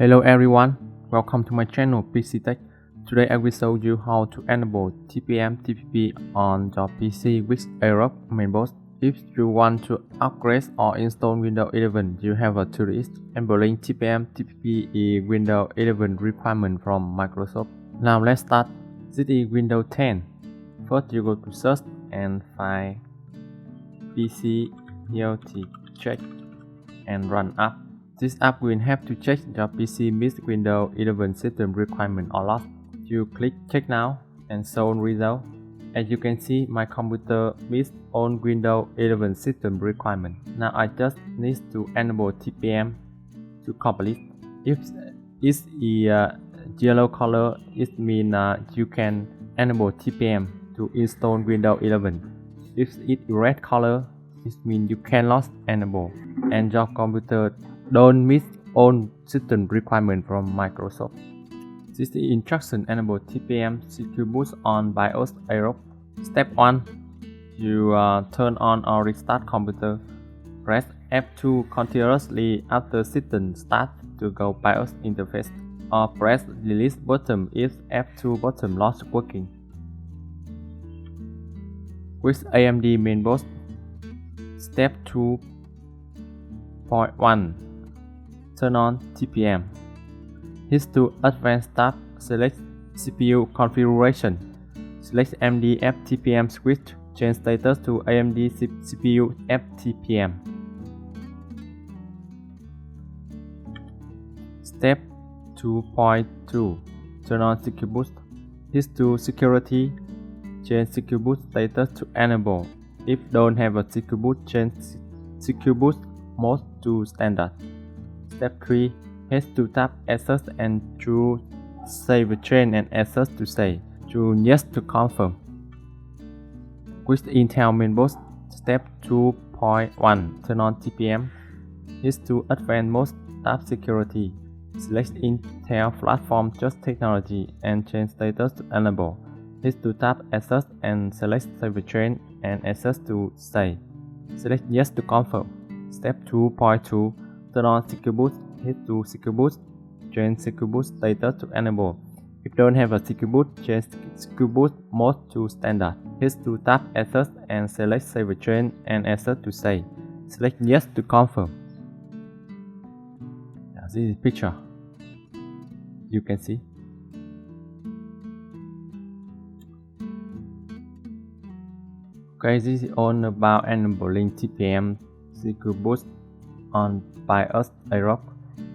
Hello everyone, welcome to my channel PCTech. Today I will show you how to enable TPM-TPP on your PC with Asrock Mainboard. If you want to upgrade or install Windows 11, you have a to list. Enabling TPM-TPP is Windows 11 requirement from Microsoft. Now let's start. This is Windows 10. First you go to search and find PCTech and run app. This app will have to check your PC meets Windows 11 system requirement or not. You click check now and show result. As you can see, my computer meets all Windows 11 system requirement. Now I just need to enable TPM to complete. If it's a yellow color, it means you can enable TPM to install Windows 11. If it's red color, it means you cannot enable and your computer don't meet all system requirements from Microsoft. This is the instruction enable TPM Secure Boot on BIOS Asrock. Step 1. You turn on or restart computer. Press F2 continuously after system start to go BIOS interface, or press release button if F2 button not working. With AMD Mainboard, Step 2.1. Turn on TPM. Hit to Advanced tab, select CPU configuration. Select AMD fTPM switch, change status to AMD CPU fTPM. Step 2.2. Turn on Secure Boot. Hit to Security, change Secure Boot status to Enable. If don't have a Secure Boot, change Secure Boot mode to Standard. Step 3. Head to tab Access and choose Save Change and Access to Save. Choose Yes to confirm. With Intel Mainboard, Step 2.1. Turn on TPM. Head to Advanced Mode, tab Security. Select Intel Platform Just Technology and change status to Enable. Head to tab Access and select Save Change and Access to Save. Select Yes to confirm. Step 2.2. Turn on Secure Boot. Head to Secure Boot, change Secure Boot status to Enable. If don't have a Secure Boot, change Secure Boot mode to Standard. Head to tab Access and select Save Change and Access to Save. Select Yes to confirm. This is picture. You can see. Okay, this is all about enabling TPM Secure Boot on BIOS Asrock.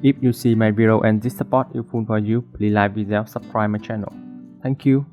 If you see my video and this support useful for you, please like video, subscribe my channel. Thank you.